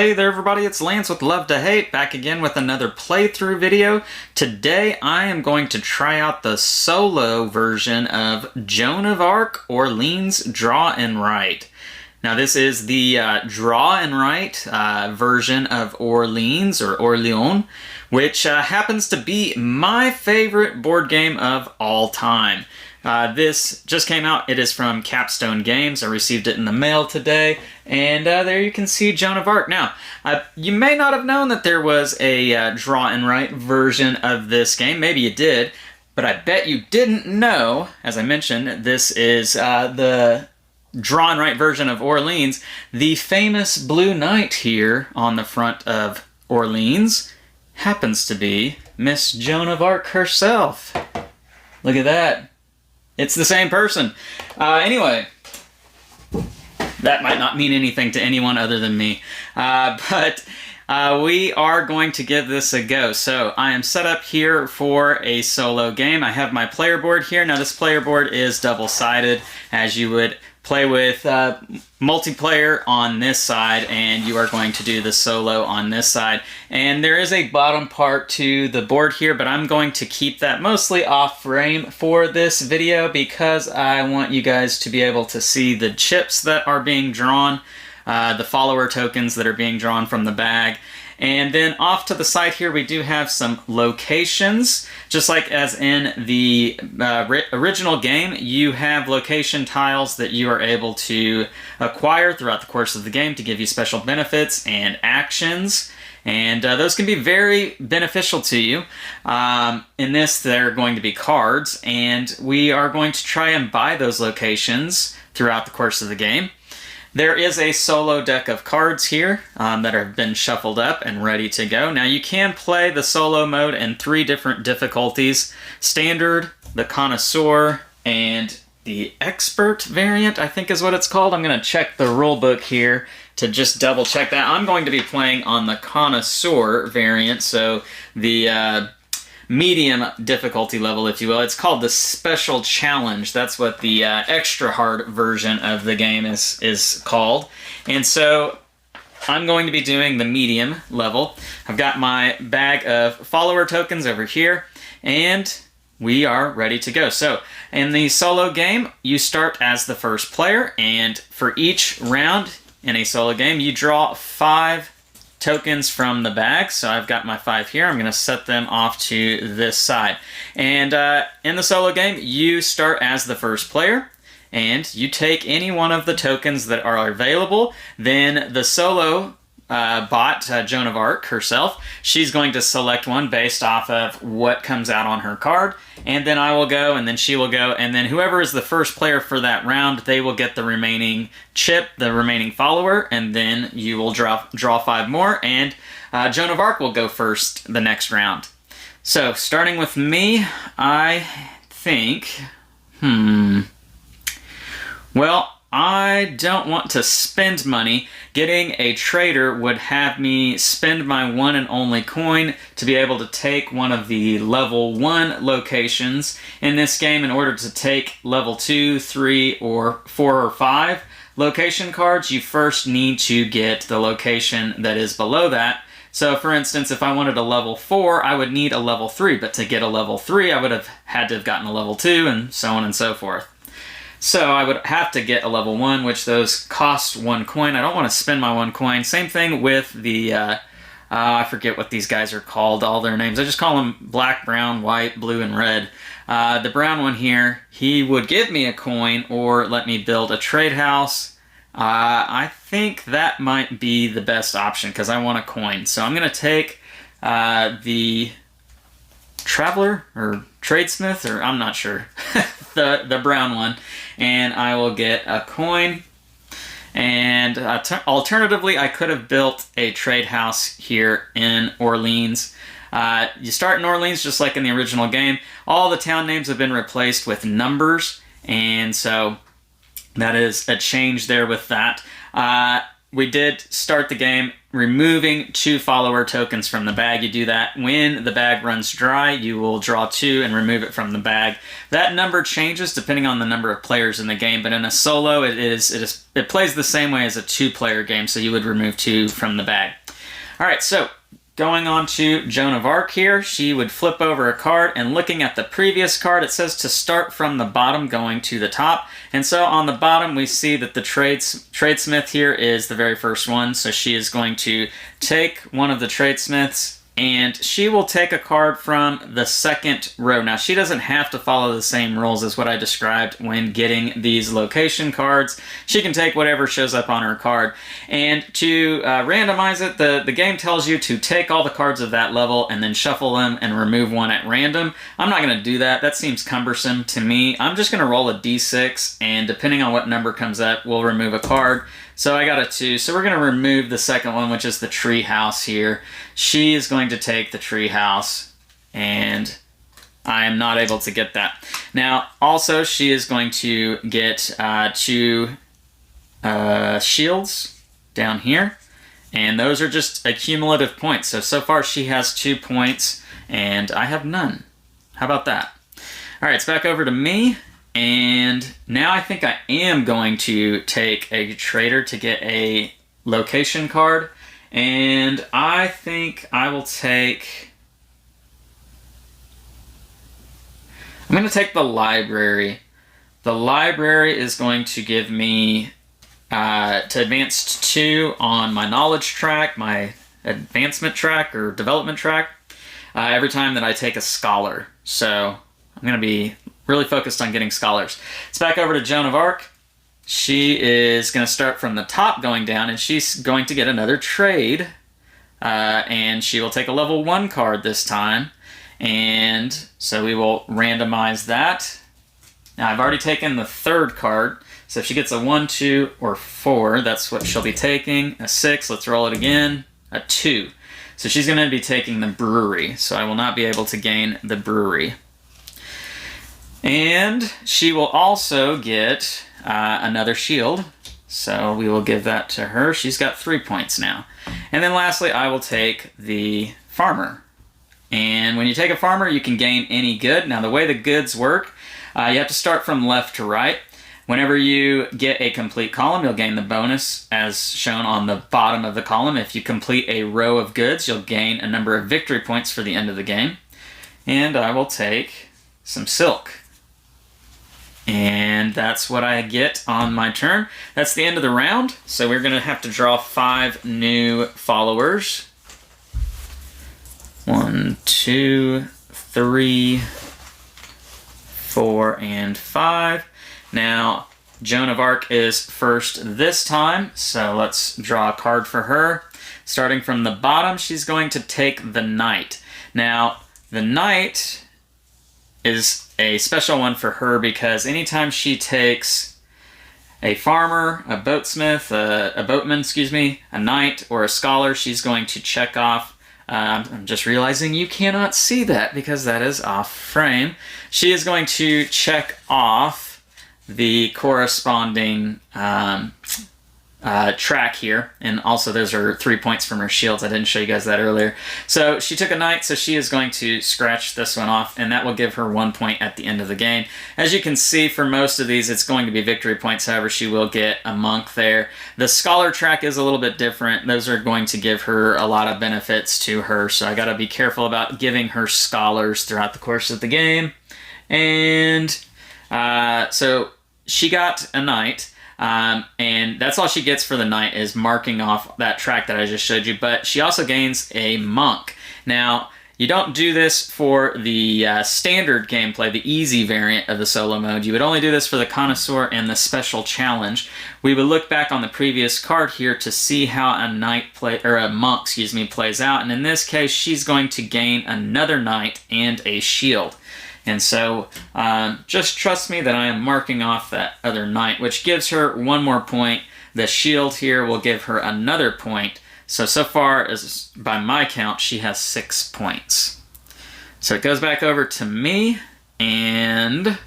Hey there everybody, it's Lance with Love to Hate, back again with another playthrough video. Today I am going to try out the solo version of Joan of Arc, Orléans Draw and Write. Now this is the Draw and Write version of Orléans, or Orléans, which happens to be my favorite board game of all time. This just came out. It is from Capstone Games. I received it in the mail today, and there you can see Joan of Arc. Now, you may not have known that there was a Draw and Write version of this game. Maybe you did, but I bet you didn't know, as I mentioned, this is the Draw and Write version of Orléans. The famous Blue Knight here on the front of Orléans happens to be Miss Joan of Arc herself. Look at that. It's the same person. Anyway, that might not mean anything to anyone other than me. But we are going to give this a go. So I am set up here for a solo game. I have my player board here. Now this player board is double-sided, as you would play with multiplayer on this side, and you are going to do the solo on this side. And there is a bottom part to the board here, but I'm going to keep that mostly off frame for this video because I want you guys to be able to see the chips that are being drawn, the follower tokens that are being drawn from the bag. And then off to the side here, we do have some locations. Just like as in the original game, you have location tiles that you are able to acquire throughout the course of the game to give you special benefits and actions. And those can be very beneficial to you. In this, they're going to be cards, and we are going to try and buy those locations throughout the course of the game. There is a solo deck of cards here that have been shuffled up and ready to go. Now you can play the solo mode in 3 different difficulties: Standard, the Connoisseur, and the Expert variant, I think is what it's called. I'm going to check the rule book here to just double check that. I'm going to be playing on the Connoisseur variant, so the medium difficulty level, if you will. It's called the Special Challenge. That's what the extra hard version of the game is called. And so I'm going to be doing the medium level. I've got my bag of follower tokens over here, and we are ready to go. So in the solo game, you start as the first player, and for each round in a solo game, you draw 5 tokens from the bag. So I've got my 5 here. I'm going to set them off to this side. And in the solo game, you start as the first player, and you take any one of the tokens that are available. Then the solo bot, Joan of Arc herself, she's going to select one based off of what comes out on her card. And then I will go, and then she will go, and then whoever is the first player for that round, they will get the remaining chip, the remaining follower, and then you will draw 5 more, and Joan of Arc will go first the next round. So, starting with me, I think, well, I don't want to spend money. Getting a trader would have me spend my one and only coin to be able to take one of the level 1 locations in this game. In order to take level 2, 3, or 4 or 5 location cards, you first need to get the location that is below that. So for instance, if I wanted a level 4, I would need a level 3, but to get a level 3, I would have had to have gotten a level 2, and so on and so forth. So I would have to get a level 1, which those cost 1 coin. I don't want to spend my 1 coin. Same thing with the, I forget what these guys are called, all their names. I just call them black, brown, white, blue, and red. The brown one here, he would give me a coin or let me build a trade house. I think that might be the best option because I want a coin. So I'm going to take the Traveler or Tradesmith, or I'm not sure, the brown one, and I will get a coin. And alternatively, I could have built a trade house here in Orléans. You start in Orléans just like in the original game. All the town names have been replaced with numbers, and so that is a change there with that. We did start the game removing 2 follower tokens from the bag. You do that when the bag runs dry. You will draw 2 and remove it from the bag. That number changes depending on the number of players in the game, but in a solo, it plays the same way as a 2-player game, so you would remove 2 from the bag. All right, so going on to Joan of Arc here, she would flip over a card, and looking at the previous card, it says to start from the bottom going to the top. And so on the bottom, we see that the tradesmith here is the very first one. So she is going to take one of the tradesmiths, and she will take a card from the second row. Now, she doesn't have to follow the same rules as what I described when getting these location cards. She can take whatever shows up on her card. And to randomize it, the game tells you to take all the cards of that level and then shuffle them and remove one at random. I'm not going to do that. That seems cumbersome to me. I'm just going to roll a d6, and depending on what number comes up, we'll remove a card. So I got a 2, so we're going to remove the second one, which is the tree house here. She is going to take the tree house, and I am not able to get that. Now, also, she is going to get 2 shields down here, and those are just accumulative points. So far she has 2 points, and I have none. How about that? All right, it's back over to me. And now I think I am going to take a trader to get a location card. And I think I will take... I'm going to take the library. The library is going to give me to advance 2 on my knowledge track, my advancement track or development track, every time that I take a scholar. So I'm going to be really focused on getting scholars. It's back over to Joan of Arc. She is going to start from the top going down, and she's going to get another trade. And she will take a level 1 card this time. And so we will randomize that. Now I've already taken the 3rd card. So if she gets a 1, 2, or 4, that's what she'll be taking. A 6, let's roll it again. A 2. So she's going to be taking the brewery. So I will not be able to gain the brewery. And she will also get another shield. So we will give that to her. She's got 3 points now. And then lastly, I will take the farmer. And when you take a farmer, you can gain any good. Now the way the goods work, you have to start from left to right. Whenever you get a complete column, you'll gain the bonus as shown on the bottom of the column. If you complete a row of goods, you'll gain a number of victory points for the end of the game. And I will take some silk. And that's what I get on my turn. That's the end of the round. So we're going to have to draw 5 new followers. 1, 2, 3, 4, and 5. Now, Joan of Arc is first this time, so let's draw a card for her. Starting from the bottom, she's going to take the Knight. Now, the Knight is a special one for her because anytime she takes a farmer, a boatsmith, a boatman, excuse me, a knight, or a scholar, she's going to check off. I'm just realizing you cannot see that because that is off frame. She is going to check off the corresponding track here, and also those are 3 points from her shields. I didn't show you guys that earlier. So she took a knight, so she is going to scratch this one off, and that will give her 1 point at the end of the game. As you can see, for most of these, it's going to be victory points. However, she will get a monk there. The scholar track is a little bit different. Those are going to give her a lot of benefits to her, so I got to be careful about giving her scholars throughout the course of the game. And so she got a knight. And that's all she gets for the knight is marking off that track that I just showed you. But she also gains a monk. Now, you don't do this for the standard gameplay, the easy variant of the solo mode. You would only do this for the connoisseur and the special challenge. We would look back on the previous card here to see how a monk, excuse me, plays out. And in this case, she's going to gain another knight and a shield. And so just trust me that I am marking off that other knight, which gives her 1 more point. The shield here will give her another point. So far, as by my count, she has 6 points. So it goes back over to me, and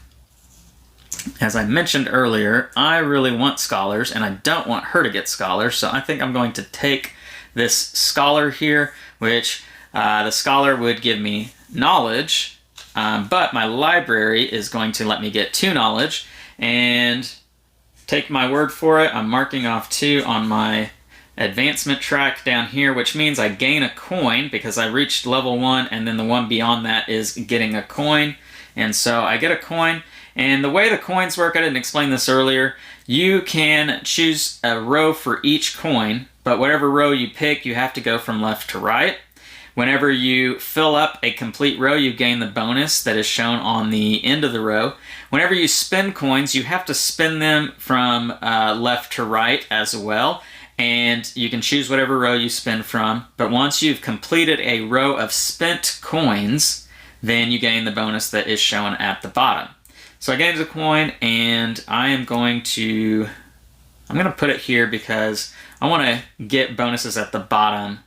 as I mentioned earlier, I really want scholars, and I don't want her to get scholars, so I think I'm going to take this scholar here, which the scholar would give me knowledge, but my library is going to let me get 2 knowledge, and take my word for it, I'm marking off 2 on my advancement track down here, which means I gain a coin because I reached level 1, and then the one beyond that is getting a coin. And so I get a coin, and the way the coins work, I didn't explain this earlier, you can choose a row for each coin, but whatever row you pick, you have to go from left to right. Whenever you fill up a complete row, you gain the bonus that is shown on the end of the row. Whenever you spend coins, you have to spin them from left to right as well, and you can choose whatever row you spin from. But once you've completed a row of spent coins, then you gain the bonus that is shown at the bottom. So I gained a coin, and I'm going to put it here because I want to get bonuses at the bottom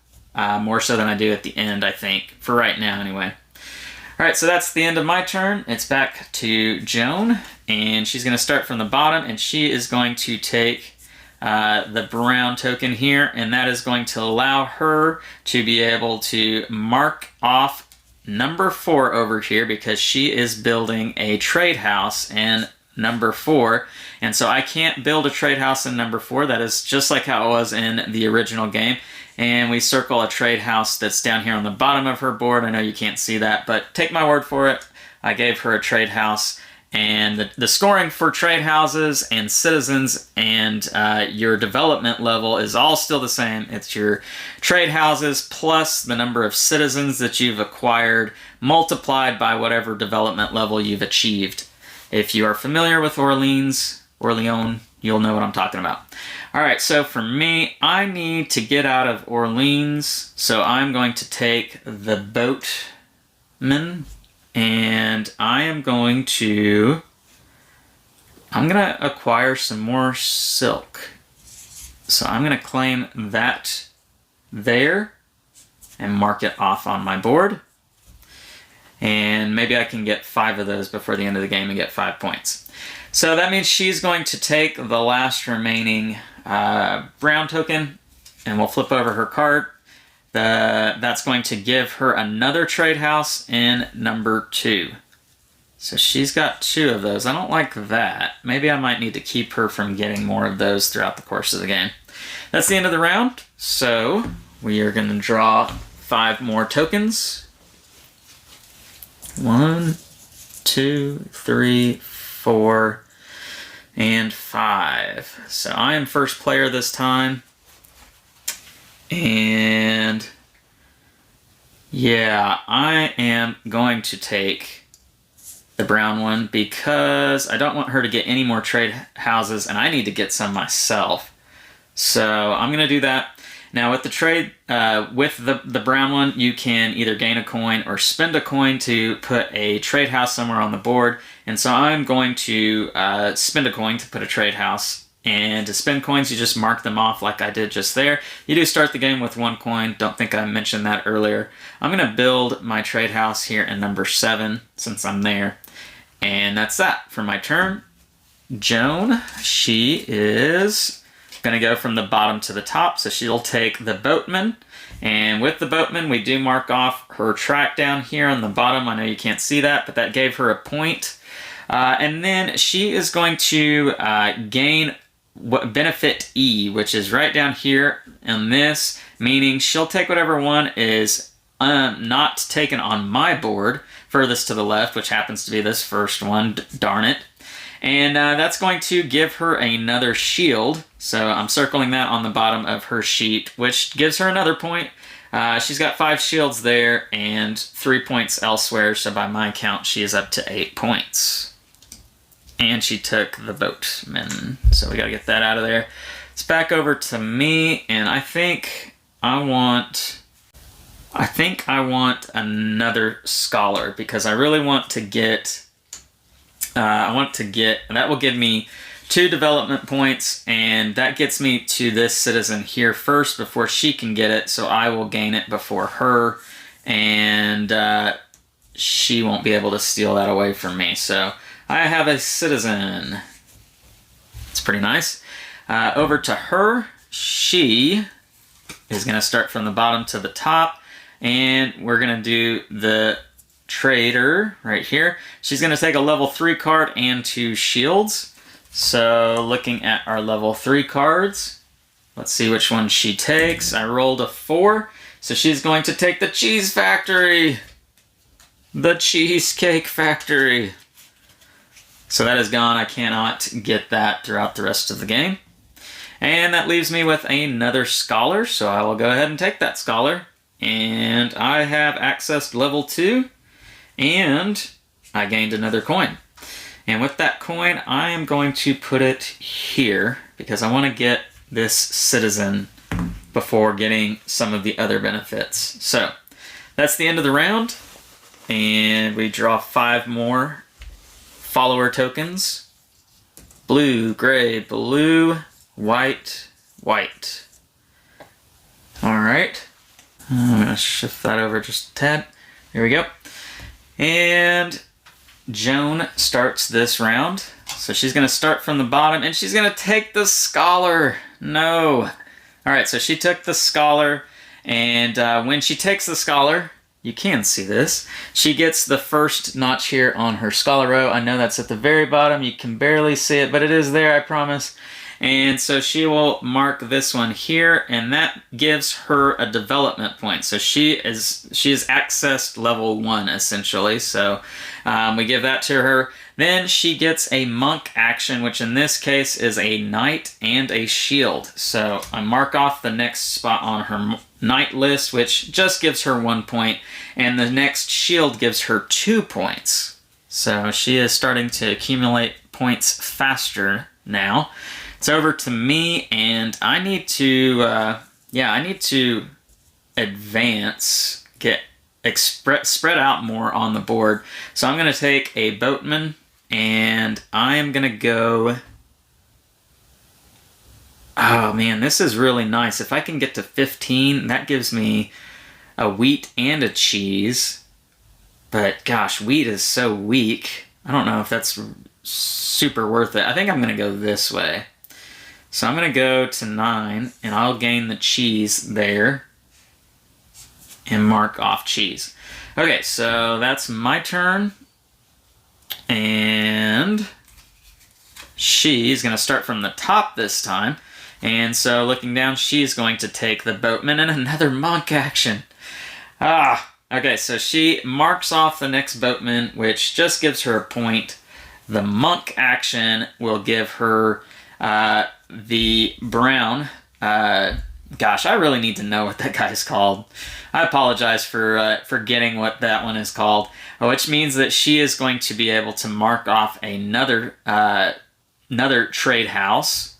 more so than I do at the end, I think, for right now anyway. Alright, so that's the end of my turn. It's back to Joan, and she's going to start from the bottom, and she is going to take the brown token here, and that is going to allow her to be able to mark off number 4 over here because she is building a trade house in number 4, and so I can't build a trade house in number 4. That is just like how it was in the original game. And we circle a trade house that's down here on the bottom of her board. I know you can't see that, but take my word for it. I gave her a trade house, and the scoring for trade houses and citizens and your development level is all still the same. It's your trade houses plus the number of citizens that you've acquired multiplied by whatever development level you've achieved. If you are familiar with Orléans, you'll know what I'm talking about. Alright, so for me, I need to get out of Orléans, so I'm going to take the boatman, and I'm going to acquire some more silk. So I'm going to claim that there and mark it off on my board. And maybe I can get 5 of those before the end of the game and get 5 points. So that means she's going to take the last remaining brown token, and we'll flip over her card. That's going to give her another trade house in number 2. So she's got 2 of those. I don't like that. Maybe I might need to keep her from getting more of those throughout the course of the game. That's the end of the round. So we are going to draw 5 more tokens. 1, 2, 3, 4, and 5. So I am first player this time. And yeah, I am going to take the brown one because I don't want her to get any more trade houses, and I need to get some myself. So I'm going to do that. Now with the trade, with the brown one, you can either gain a coin or spend a coin to put a trade house somewhere on the board. And so I'm going to spend a coin to put a trade house. And to spend coins, you just mark them off like I did just there. You do start the game with 1 coin. Don't think I mentioned that earlier. I'm going to build my trade house here in number 7 since I'm there. And that's that for my turn. Joan, she is going to go from the bottom to the top, so she'll take the boatman, and with the boatman we do mark off her track down here on the bottom. I know you can't see that, but that gave her a point. And then she is going to gain benefit E, which is right down here in this, meaning she'll take whatever one is not taken on my board furthest to the left, which happens to be this first one, darn it. And that's going to give her another shield. So I'm circling that on the bottom of her sheet, which gives her another point. She's got 5 shields there and 3 points elsewhere. So by my count, she is up to 8 points. And she took the boatman. So we got to get that out of there. It's back over to me, and I think I want another scholar because I really want to get. That will give me 2 development points, and that gets me to this citizen here first before she can get it, so I will gain it before her, and she won't be able to steal that away from me. So I have a citizen. It's pretty nice. Over to her. She is going to start from the bottom to the top, and we're going to do the trader right here. She's going to take a level 3 card and 2 shields. So looking at our level 3 cards, let's see which one she takes. I rolled a 4, so she's going to take the Cheese Factory. The Cheesecake Factory. So that is gone. I cannot get that throughout the rest of the game. And that leaves me with another Scholar, so I will go ahead and take that Scholar. And I have accessed level 2, and I gained another coin. And with that coin, I am going to put it here, because I want to get this citizen before getting some of the other benefits. So, that's the end of the round, and we draw 5 more follower tokens. Blue, gray, blue, white, white. Alright. I'm going to shift that over just a tad. Here we go. And Joan starts this round. So she's going to start from the bottom, and she's going to take the Scholar. No. Alright, so she took the Scholar, and when she takes the Scholar, you can see this, she gets the first notch here on her Scholar row. I know that's at the very bottom. You can barely see it, but it is there, I promise. And so she will mark this one here, and that gives her a development point. So she has accessed level 1 essentially. So we give that to her. Then she gets a monk action, which in this case is a knight and a shield. So I mark off the next spot on her knight list, which just gives her 1 point, and the next shield gives her 2 points. So she is starting to accumulate points faster now. It's over to me, and I need to, I need to advance, spread out more on the board. So I'm going to take a boatman, and I am going to go, oh man, this is really nice. If I can get to 15, that gives me a wheat and a cheese. But gosh, wheat is so weak. I don't know if that's super worth it. I think I'm going to go this way. So I'm going to go to 9, and I'll gain the cheese there and mark off cheese. Okay, so that's my turn. And she's going to start from the top this time. And so looking down, she's going to take the boatman and another monk action. Okay, so she marks off the next boatman, which just gives her a point. The monk action will give her the brown, gosh, I really need to know what that guy's called. I apologize for forgetting what that one is called, which means that she is going to be able to mark off another trade house.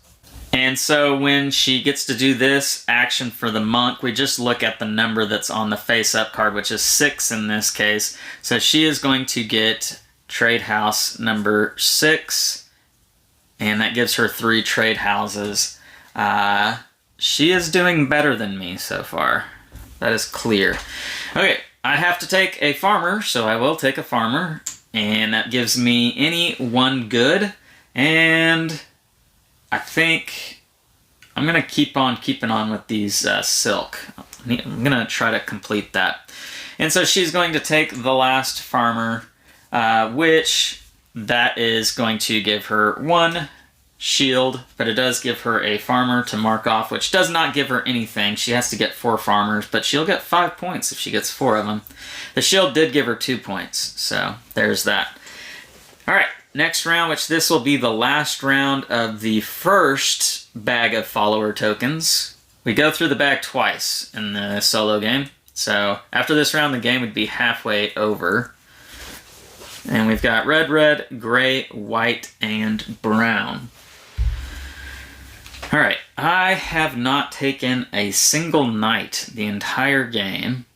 And so when she gets to do this action for the monk, we just look at the number that's on the face-up card, which is 6 in this case. So she is going to get trade house number 6. And that gives her 3 trade houses. She is doing better than me so far. That is clear. Okay, I have to take a farmer, so I will take a farmer. And that gives me any 1 good. And I think I'm going to keep on keeping on with these silk. I'm going to try to complete that. And so she's going to take the last farmer, which... that is going to give her 1 shield, but it does give her a farmer to mark off, which does not give her anything. She has to get 4 farmers, but she'll get 5 points if she gets 4 of them. The shield did give her 2 points, so there's that. Alright, next round, which this will be the last round of the first bag of follower tokens. We go through the bag twice in the solo game, so after this round, the game would be halfway over. And we've got red, red, gray, white, and brown. Alright, I have not taken a single knight the entire game.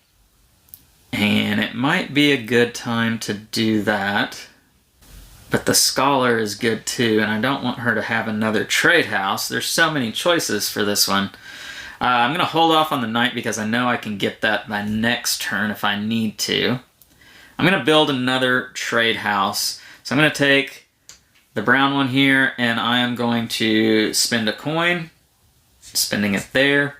And it might be a good time to do that. But the Scholar is good too, and I don't want her to have another trade house. There's so many choices for this one. I'm going to hold off on the knight because I know I can get that by next turn if I need to. I'm going to build another trade house. So I'm going to take the brown one here, and I am going to spend a coin, spending it there.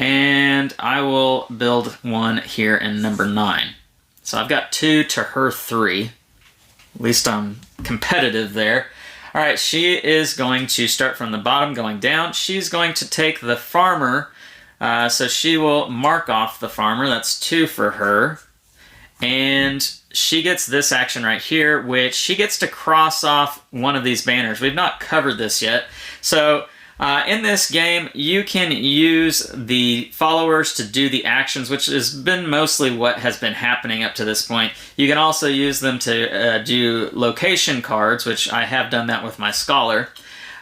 And I will build one here in number 9. So I've got 2 to her 3. At least I'm competitive there. All right, she is going to start from the bottom going down. She's going to take the farmer. So she will mark off the farmer. That's 2 for her. And she gets this action right here, which she gets to cross off one of these banners. We've not covered this yet. So in this game, you can use the followers to do the actions, which has been mostly what has been happening up to this point. You can also use them to do location cards, which I have done that with my scholar.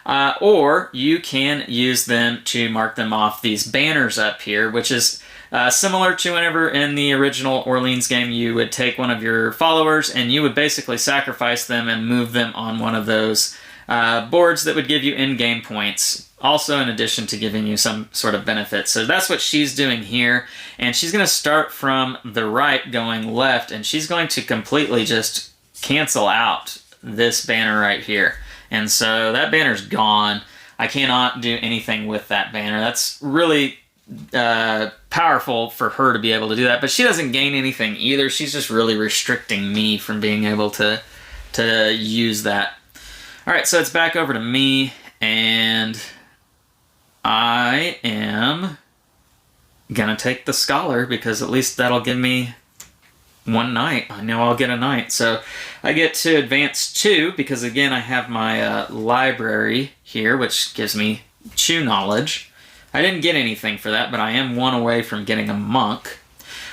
Or you can use them to mark them off these banners up here, which is similar to whenever in the original Orleans game you would take one of your followers and you would basically sacrifice them and move them on one of those boards that would give you in-game points, also in addition to giving you some sort of benefit. So that's what she's doing here, and she's going to start from the right going left, and she's going to completely just cancel out this banner right here. And so that banner's gone. I cannot do anything with that banner. That's really powerful for her to be able to do that, but she doesn't gain anything either. She's just really restricting me from being able to use that. All right, so it's back over to me, and I am gonna take the scholar because at least that'll give me 1 knight. I know I'll get a knight, so I get to advance 2 because again I have my library here, which gives me 2 knowledge. I didn't get anything for that, but I am 1 away from getting a monk,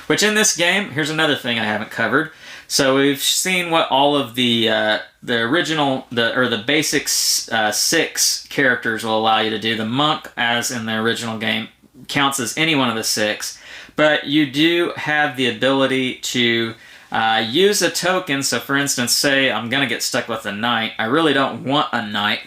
which in this game, here's another thing I haven't covered. So we've seen what all of the basic 6 characters will allow you to do. The monk, as in the original game, counts as any one of the 6, but you do have the ability to use a token. So for instance, say I'm going to get stuck with a knight. I really don't want a knight.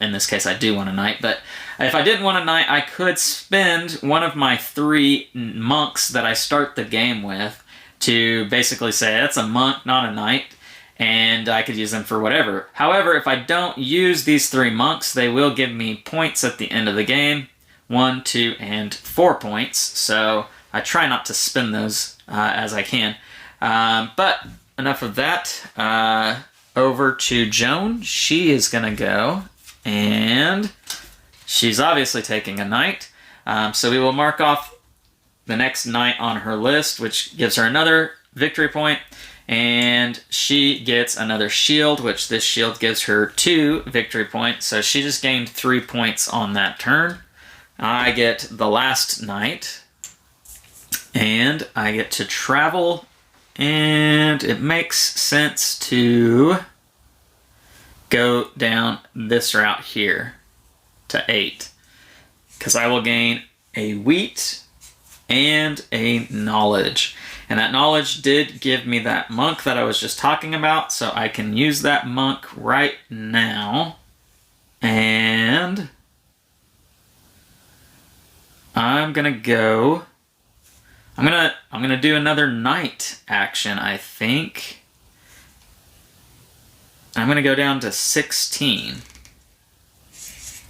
In this case, I do want a knight, but if I didn't want a knight, I could spend one of my 3 monks that I start the game with to basically say, that's a monk, not a knight, and I could use them for whatever. However, if I don't use these 3 monks, they will give me points at the end of the game, 1, 2, and 4 points, so I try not to spend those as I can. But enough of that. Over to Joan. She is going to go, and she's obviously taking a knight. So we will mark off the next knight on her list, which gives her another victory point, and she gets another shield, which this shield gives her 2 victory points. So she just gained 3 points on that turn. I get the last knight, and I get to travel. And it makes sense to go down this route here to 8, because I will gain a wheat and a knowledge. And that knowledge did give me that monk that I was just talking about, so I can use that monk right now. And I'm gonna go... I'm gonna do another knight action, I think. I'm gonna go down to 16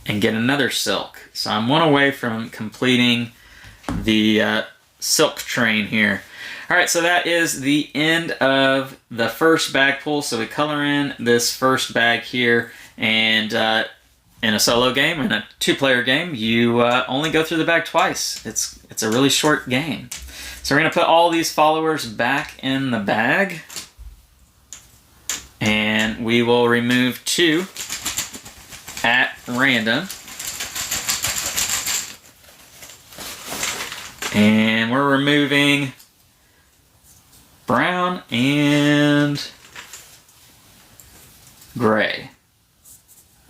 and get another silk. So I'm 1 away from completing the silk train here. All right, so that is the end of the first bag pull. So we color in this first bag here, and in a solo game, in a 2-player game, you only go through the bag twice. It's a really short game. So we're going to put all these followers back in the bag, and we will remove 2 at random. And we're removing brown and gray.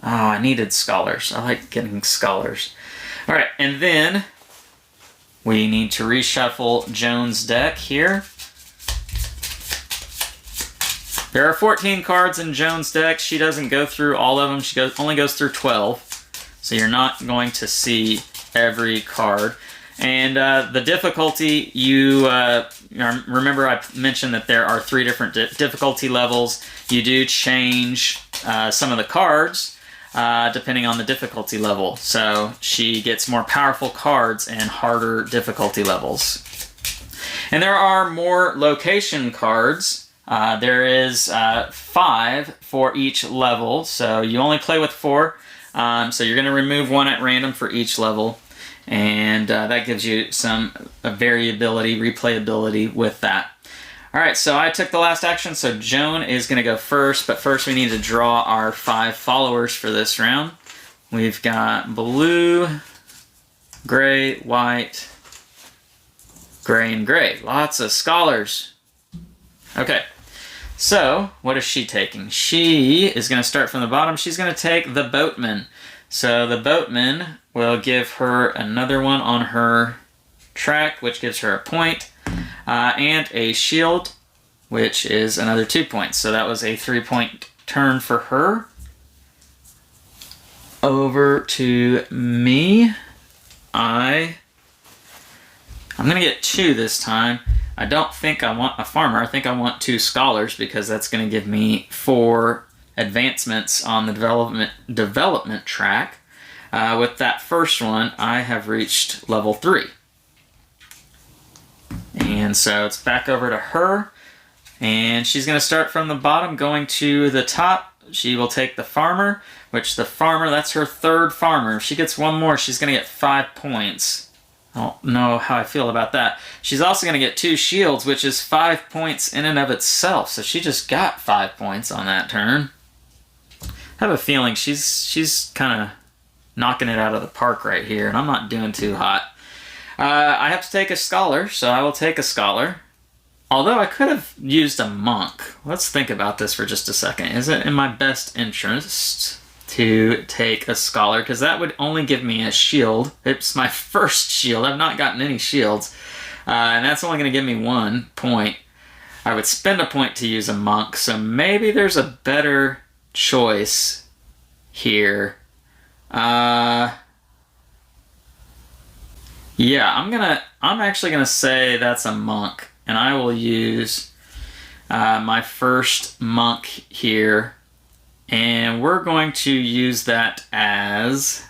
Oh, I needed scholars. I like getting scholars. All right, and then we need to reshuffle Joan's deck here. There are 14 cards in Joan's deck. She doesn't go through all of them. She only goes through 12. So you're not going to see every card. And the difficulty, remember I mentioned that there are 3 different difficulty levels. You do change some of the cards. depending on the difficulty level. So she gets more powerful cards and harder difficulty levels. And there are more location cards. There is 5 for each level, so you only play with 4. So you're going to remove 1 at random for each level, and that gives you some variability, replayability with that. Alright, so I took the last action, so Joan is going to go first, but first we need to draw our 5 followers for this round. We've got blue, gray, white, gray, and gray. Lots of scholars. Okay, so what is she taking? She is going to start from the bottom. She's going to take the boatman. So the boatman will give her another one on her track, which gives her a point, and a shield, which is another 2 points. So that was a 3-point turn for her. Over to me. I'm going to get 2 this time. I don't think I want a farmer. I think I want 2 scholars because that's going to give me 4 advancements on the development track. With that first one, I have reached level 3. And so it's back over to her. And she's going to start from the bottom, going to the top. She will take the farmer, which the farmer, that's her 3rd farmer. If she gets 1 more, she's going to get 5 points. I don't know how I feel about that. She's also going to get 2 shields, which is 5 points in and of itself. So she just got 5 points on that turn. I have a feeling she's kind of knocking it out of the park right here, and I'm not doing too hot. I have to take a scholar, so I will take a scholar. Although I could have used a monk. Let's think about this for just a second. Is it in my best interest to take a scholar? Because that would only give me a shield. It's my first shield. I've not gotten any shields. And that's only going to give me 1 point. I would spend a point to use a monk, so maybe there's a better choice here. Yeah, I'm actually gonna say that's a monk, and I will use my first monk here, and we're going to use that as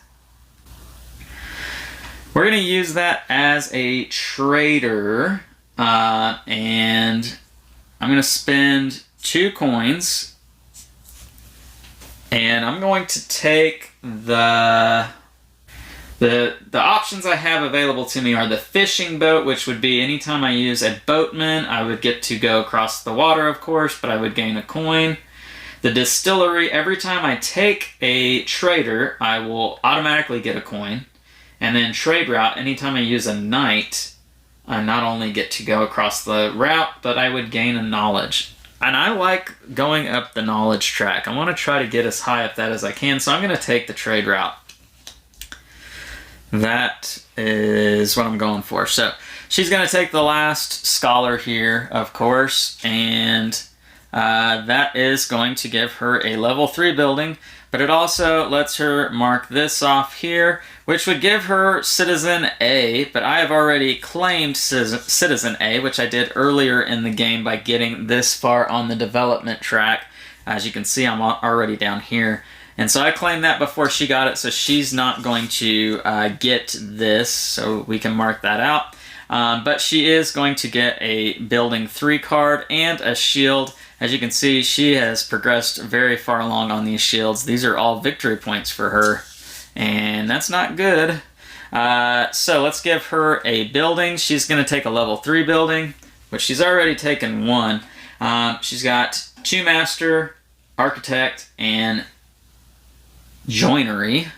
a trader, and I'm gonna spend 2 coins, and I'm going to take the options I have available to me are the fishing boat, which would be anytime I use a boatman, I would get to go across the water, of course, but I would gain a coin. The distillery, every time I take a trader, I will automatically get a coin. And then trade route, anytime I use a knight, I not only get to go across the route, but I would gain a knowledge. And I like going up the knowledge track. I want to try to get as high up that as I can, so I'm going to take the trade route. That is what I'm going for. So she's going to take the last scholar here, of course, and that is going to give her a level 3 building, but it also lets her mark this off here, which would give her Citizen A, but I have already claimed Citizen A, which I did earlier in the game by getting this far on the development track. As you can see, I'm already down here. And so I claimed that before she got it, so she's not going to get this, so we can mark that out. But she is going to get a Building 3 card and a shield. As you can see, she has progressed very far along on these shields. These are all victory points for her, and that's not good. So let's give her a building. She's going to take a level 3 building, which she's already taken 1. She's got 2 master, architect, and joinery.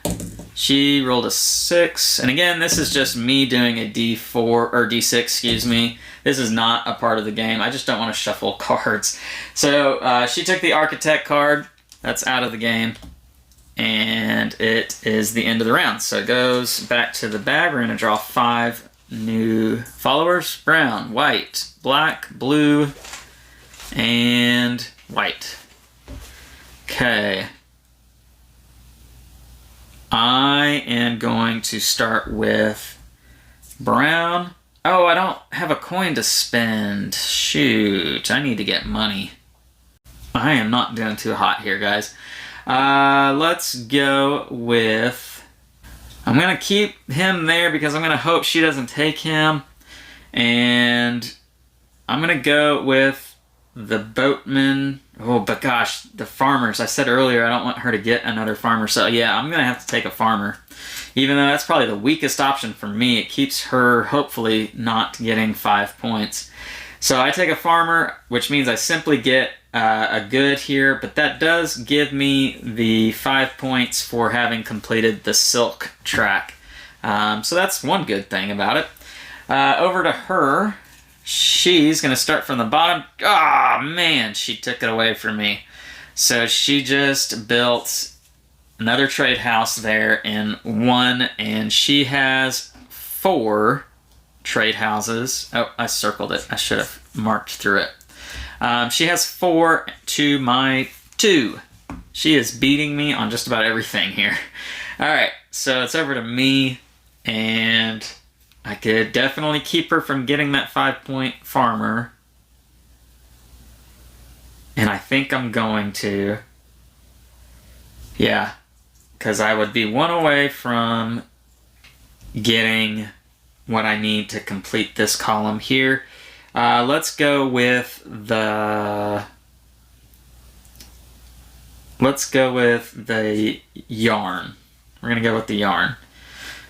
She rolled a 6, and again, this is just me doing a D4 or D6, excuse me. This is not a part of the game. I just don't want to shuffle cards. So she took the architect card. That's out of the game, and it is the end of the round. So it goes back to the bag. We're going to draw 5 new followers: brown, white, black, blue, and white. Okay. I am going to start with brown. Oh, I don't have a coin to spend. Shoot, I need to get money. I am not doing too hot here, guys. Let's go with... I'm going to keep him there because I'm going to hope she doesn't take him. And I'm going to go with the boatman. Oh, but gosh, the farmers. I said earlier I don't want her to get another farmer. So yeah, I'm going to have to take a farmer. Even though that's probably the weakest option for me, it keeps her hopefully not getting 5 points. So I take a farmer, which means I simply get a good here, but that does give me the 5 points for having completed the silk track. So that's one good thing about it. Over to her. She's going to start from the bottom. Ah, man, she took it away from me. So she just built another trade house there in 1, and she has 4 trade houses. Oh, I circled it. I should have marked through it. She has 4 to my 2. She is beating me on just about everything here. All right, so it's over to me, and I could definitely keep her from getting that 5-point farmer. And I think I'm going to. Yeah, because I would be 1 away from getting what I need to complete this column here. Let's go with the... yarn. We're going to go with the yarn.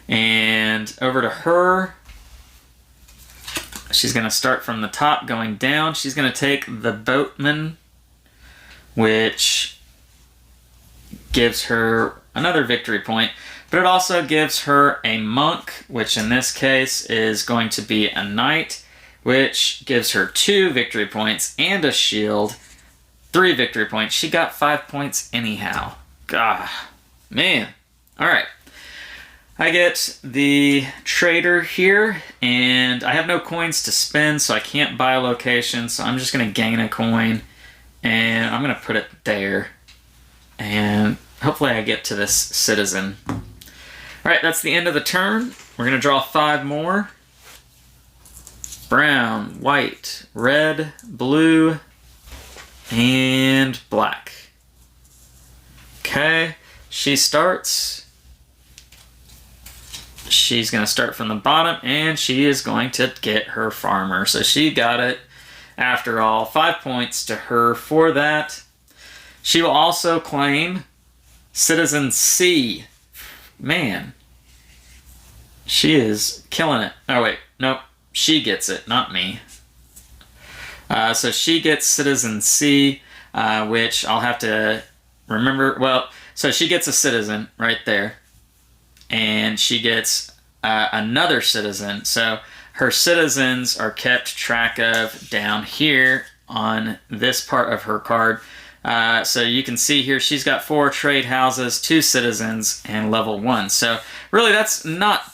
And over to her. She's going to start from the top going down. She's going to take the boatman, which gives her another victory point. But it also gives her a monk, which in this case is going to be a knight, which gives her 2 victory points and a shield, 3 victory points. She got 5 points anyhow. God, man. All right. I get the trader here, and I have no coins to spend, so I can't buy a location, so I'm just going to gain a coin, and I'm going to put it there, and hopefully I get to this citizen. All right, that's the end of the turn. We're going to draw 5 more. Brown, white, red, blue, and black. Okay, she starts. She's going to start from the bottom, and she is going to get her farmer. So she got it after all. 5 points to her for that. She will also claim Citizen C. Man. She is killing it. Oh, wait. Nope. She gets it, not me. So she gets Citizen C, which I'll have to remember. Well, so she gets a citizen right there. And she gets another citizen. So her citizens are kept track of down here on this part of her card. So you can see here she's got 4 trade houses, 2 citizens, and level 1. So really that's not,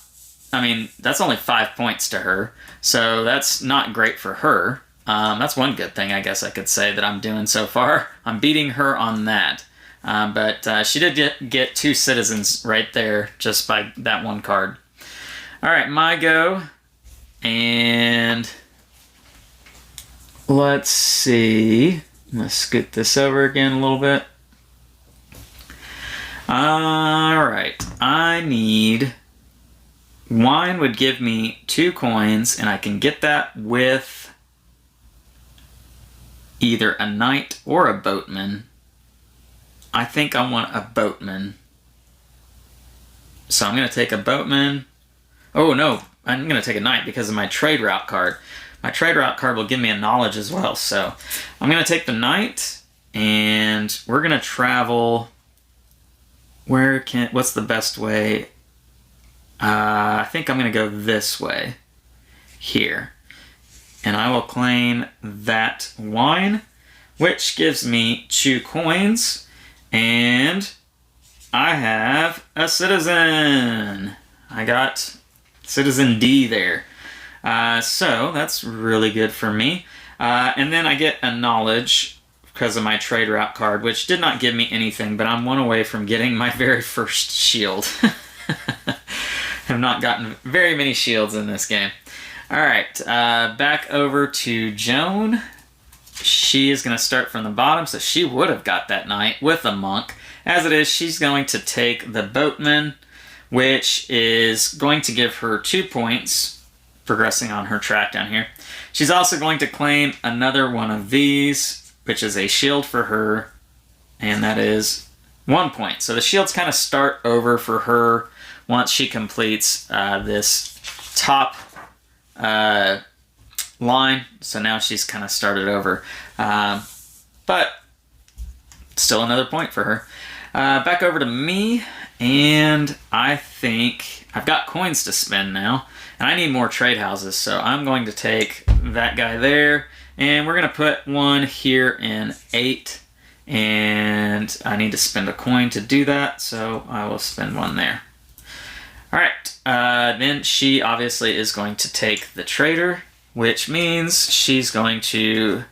I mean, that's only 5 points to her. So that's not great for her. That's one good thing I guess I could say that I'm doing so far. I'm beating her on that. But she did get 2 citizens right there just by that one card. All right, my go. And let's see. Let's scoot this over again a little bit. All right, I need... Wine would give me 2 coins, and I can get that with either a knight or a boatman. I think I want a boatman. So I'm going to take a boatman. Oh, no. I'm going to take a knight because of my trade route card. My trade route card will give me a knowledge as well. So I'm going to take the knight, and we're going to travel. What's the best way? I think I'm going to go this way. Here. And I will claim that wine, which gives me 2 coins. And I have a citizen. I got Citizen D there. So that's really good for me. And then I get a knowledge because of my trade route card, which did not give me anything, but I'm 1 away from getting my very first shield. Have not gotten very many shields in this game. All right, back over to Joan. she is going to start from the bottom, so she would have got that knight with a monk. As it is, she's going to take the boatman, which is going to give her 2 points, progressing on her track down here. She's also going to claim another one of these, which is a shield for her, and that is 1 point. So the shields kind of start over for her once she completes this top line. So now she's kind of started over. But still another point for her. Back over to me, and I think I've got coins to spend now, and I need more trade houses, so I'm going to take that guy there, and we're going to put one here in 8, and I need to spend a coin to do that, so I will spend one there. Alright, then she obviously is going to take the trader, which means she's going to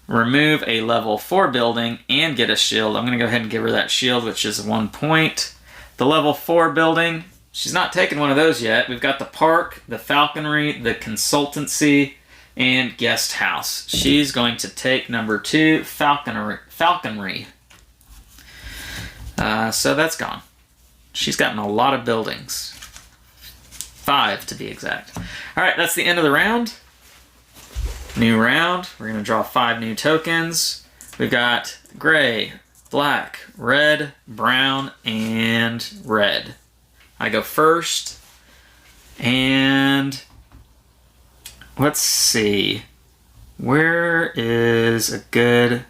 remove a level 4 building and get a shield. I'm going to go ahead and give her that shield, which is 1 point. The level 4 building, she's not taking one of those yet. We've got the park, the falconry, the consultancy, and guest house. She's going to take number 2, falconry. So that's gone. She's gotten a lot of buildings. 5 to be exact. Alright, that's the end of the round. New round. We're going to draw 5 new tokens. We've got gray, black, red, brown, and red. I go first. And let's see. Where is a good...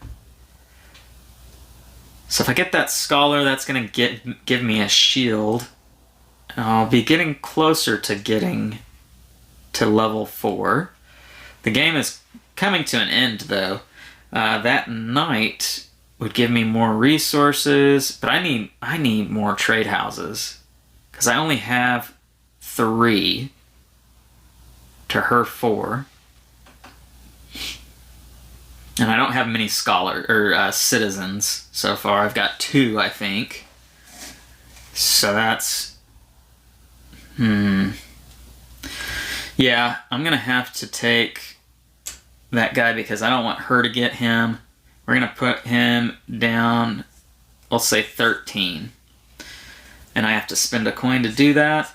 So if I get that scholar, that's going to give me a shield. I'll be getting closer to getting to level 4. The game is coming to an end, though. That knight would give me more resources, but I need more trade houses because I only have 3 to her 4, and I don't have many citizens so far. I've got 2, I think. So that's yeah, I'm gonna have to take that guy because I don't want her to get him. We're going to put him down, let's say 13. And I have to spend a coin to do that.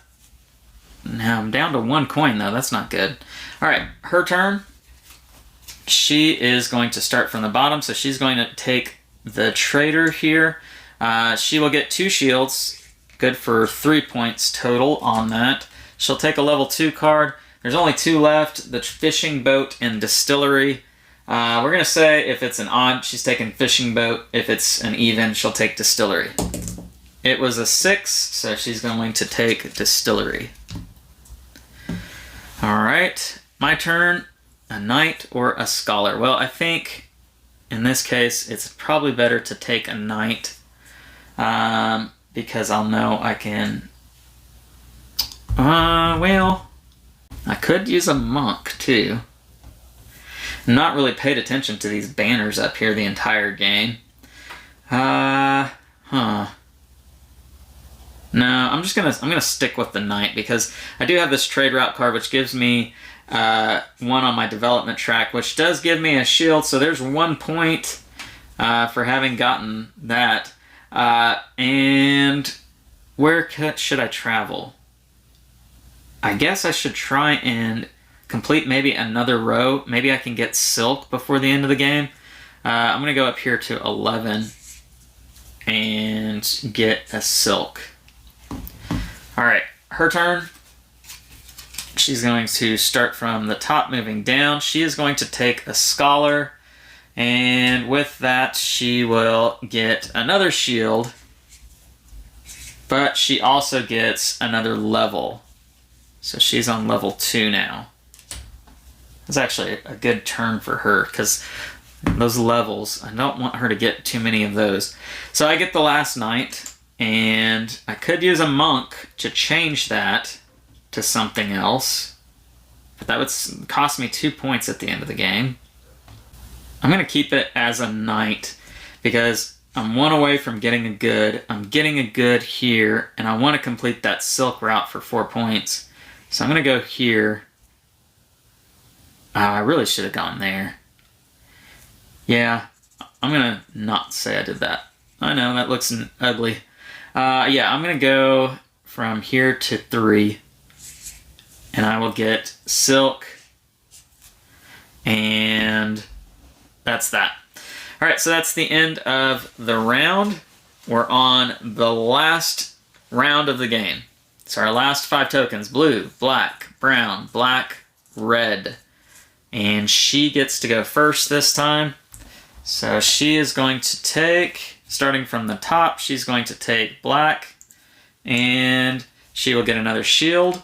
Now I'm down to 1 coin though, that's not good. Alright, her turn. She is going to start from the bottom, so she's going to take the trader here. She will get 2 shields, good for 3 points total on that. She'll take a level 2 card. There's only 2 left, the fishing boat and distillery. We're going to say if it's an odd, she's taking fishing boat. If it's an even, she'll take distillery. It was a 6, so she's going to take distillery. Alright, my turn. A knight or a scholar? Well, I think in this case it's probably better to take a knight because I'll know I can... well... I could use a monk, too. Not really paid attention to these banners up here the entire game. No, I'm gonna stick with the knight because I do have this trade route card which gives me 1 on my development track, which does give me a shield, so there's 1 point for having gotten that. And where should I travel? I guess I should try and complete maybe another row. Maybe I can get silk before the end of the game. I'm going to go up here to 11 and get a silk. Alright, her turn. She's going to start from the top moving down. She is going to take a scholar, and with that she will get another shield, but she also gets another level. So she's on level 2 now. It's actually a good turn for her because those levels, I don't want her to get too many of those. So I get the last knight, and I could use a monk to change that to something else, but that would cost me 2 points at the end of the game. I'm going to keep it as a knight because I'm 1 away from getting a good. I'm getting a good here, and I want to complete that silk route for 4 points. So I'm going to go here. I really should have gone there. Yeah, I'm gonna not say I did that. I know, that looks ugly. Yeah, I'm gonna go from here to 3. And I will get silk. And that's that. Alright, so that's the end of the round. We're on the last round of the game. So our last 5 tokens: blue, black, brown, black, red. And she gets to go first this time. So she is going to take, starting from the top, she's going to take black. And she will get another shield.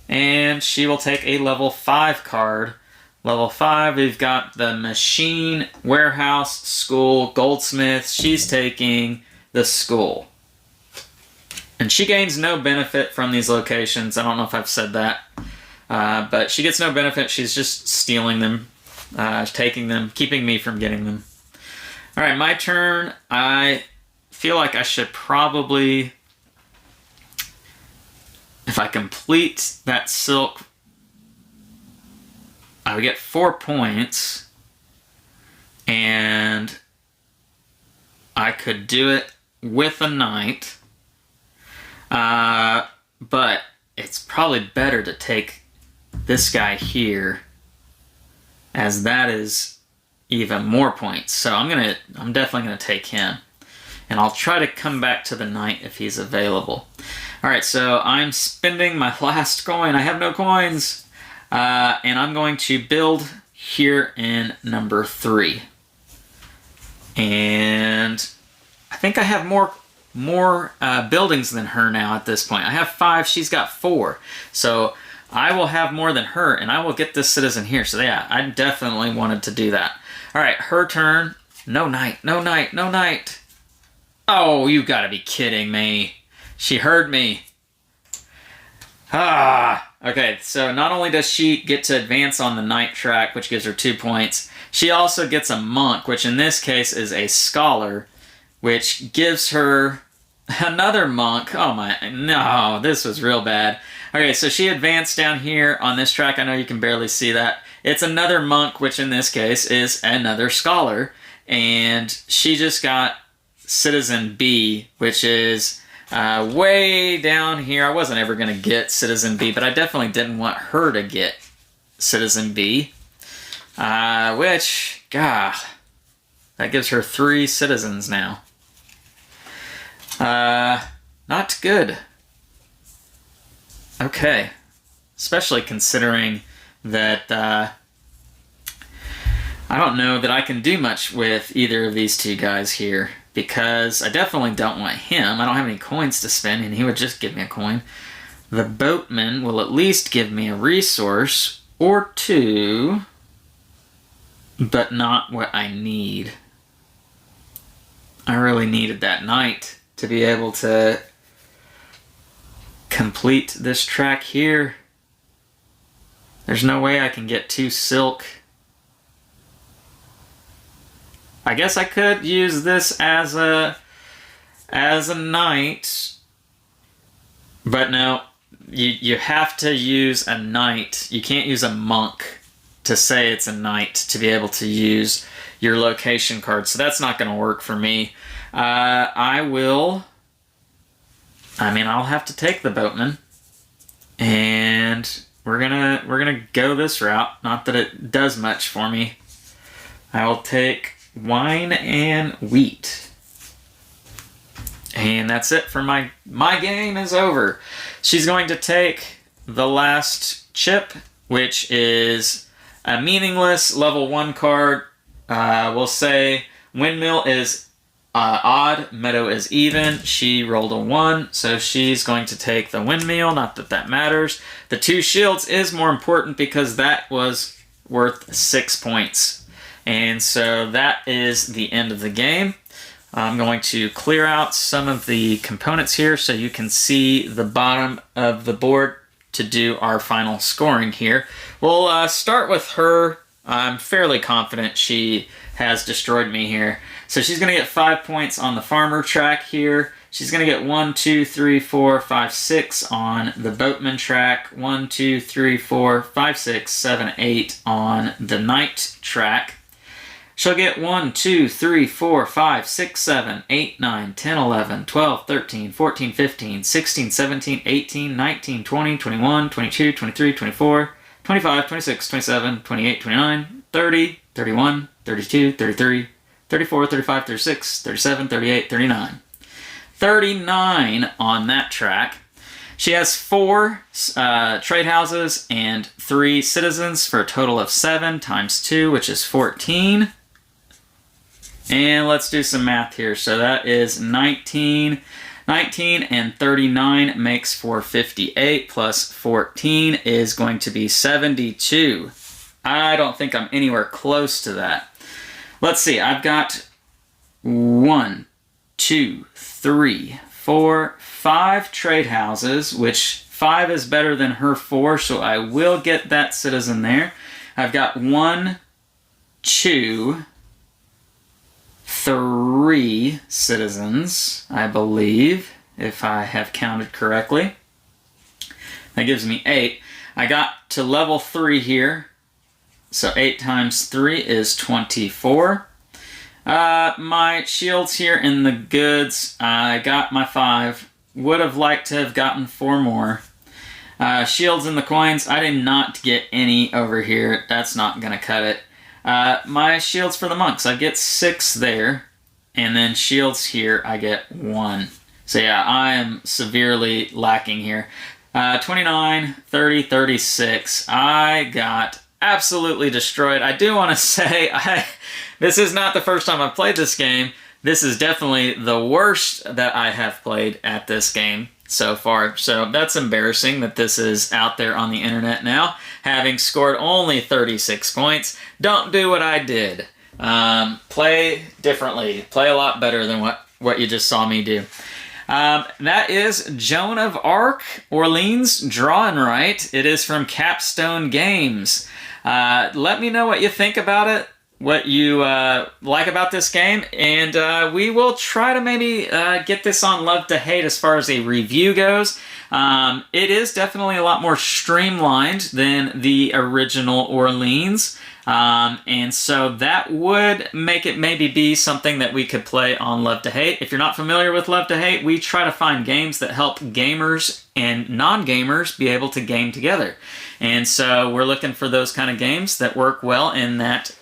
And she will take a level 5 card. Level 5, we've got the machine, warehouse, school, goldsmith. She's taking the school. And she gains no benefit from these locations. I don't know if I've said that. But she gets no benefit. She's just stealing them, taking them, keeping me from getting them. Alright, my turn. I feel like I should probably, if I complete that silk, I would get 4 points, and I could do it with a knight, but it's probably better to take this guy here, as that is even more points. So I'm definitely gonna take him, and I'll try to come back to the knight if he's available. All right, so I'm spending my last coin. I have no coins. And I'm going to build here in number 3. And I think I have more buildings than her now at this point. I have 5, she's got 4. So I will have more than her, and I will get this citizen here. So yeah, I definitely wanted to do that. All right, her turn. No knight, no knight, no knight. Oh, you gotta be kidding me. She heard me. Okay, so not only does she get to advance on the knight track, which gives her 2 points, she also gets a monk, which in this case is a scholar, which gives her another monk. Oh my, no, this was real bad. Okay, so she advanced down here on this track. I know you can barely see that. It's another monk, which in this case is another scholar, and she just got Citizen B, which is way down here. I wasn't ever going to get Citizen B, but I definitely didn't want her to get Citizen B. Which, God, that gives her 3 citizens now. Not good. Okay. Especially considering that I don't know that I can do much with either of these 2 guys here, because I definitely don't want him. I don't have any coins to spend, and he would just give me a coin. The boatman will at least give me a resource or 2, but not what I need. I really needed that knight to be able to complete this track here. There's no way I can get 2 silk. I guess I could use this as a knight, but no, you have to use a knight. You can't use a monk to say it's a knight to be able to use your location card, so that's not going to work for me. I'll have to take the boatman, and we're gonna go this route. Not that it does much for me. I will take wine and wheat. And that's it for my game is over. She's going to take the last chip, which is a meaningless level 1 card. We'll say windmill is odd, meadow is even. She rolled a 1, so she's going to take the windmill. Not that that matters. The 2 shields is more important because that was worth 6 points. And so that is the end of the game. I'm going to clear out some of the components here so you can see the bottom of the board to do our final scoring here. We'll start with her. I'm fairly confident she has destroyed me here. So she's going to get 5 points on the farmer track here. She's going to get 1, 2, 3, 4, 5, 6 on the boatman track. 1, 2, 3, 4, 5, 6, 7, 8 on the knight track. she'll get 1, 2, 3, 4, 5, 6, 7, 8, 9, 10, 11, 12, 13, 14, 15, 16, 17, 18, 19, 20, 21, 22, 23, 24, 25, 26, 27, 28, 29, 30, 31, 32, 33, 34, 35, 36, 37, 38, 39. 39 on that track. She has 4 trade houses and 3 citizens for a total of 7 times 2, which is 14. And let's do some math here. So that is 19. 19 and 39 makes for 58, plus 14 is going to be 72. I don't think I'm anywhere close to that. Let's see, I've got 1, 2, 3, 4, 5 trade houses, which 5 is better than her 4, so I will get that citizen there. I've got 1, 2, 3 citizens, I believe, if I have counted correctly. That gives me 8. I got to level 3 here, so 8 times 3 is 24. My shields here in the goods, I got my 5. Would have liked to have gotten 4 more. Shields in the coins, I did not get any over here. That's not going to cut it. My shields for the monks, I get 6 there. And then shields here, I get 1. So yeah, I am severely lacking here. 29, 30, 36. I got absolutely destroyed. I do want to say, this is not the first time I've played this game. This is definitely the worst that I have played at this game so far. So that's embarrassing that this is out there on the internet now, having scored only 36 points. Don't do what I did. Play differently. Play a lot better than what you just saw me do. That is Joan of Arc, Orléans Draw and Write. It is from Capstone Games. Let me know what you think about it, what you like about this game, and we will try to maybe get this on Love to Hate as far as a review goes. It is definitely a lot more streamlined than the original Orléans. And so that would make it maybe be something that we could play on Love to Hate. If you're not familiar with Love to Hate, we try to find games that help gamers and non-gamers be able to game together. And so we're looking for those kind of games that work well in that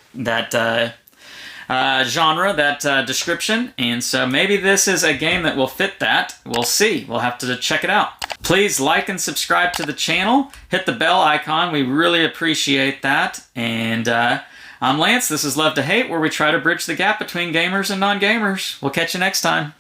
genre, that description. And so maybe this is a game that will fit that. We'll see. We'll have to check it out. Please like and subscribe to the channel. Hit the bell icon. We really appreciate that. And I'm Lance. This is Love to Hate, where we try to bridge the gap between gamers and non-gamers. We'll catch you next time.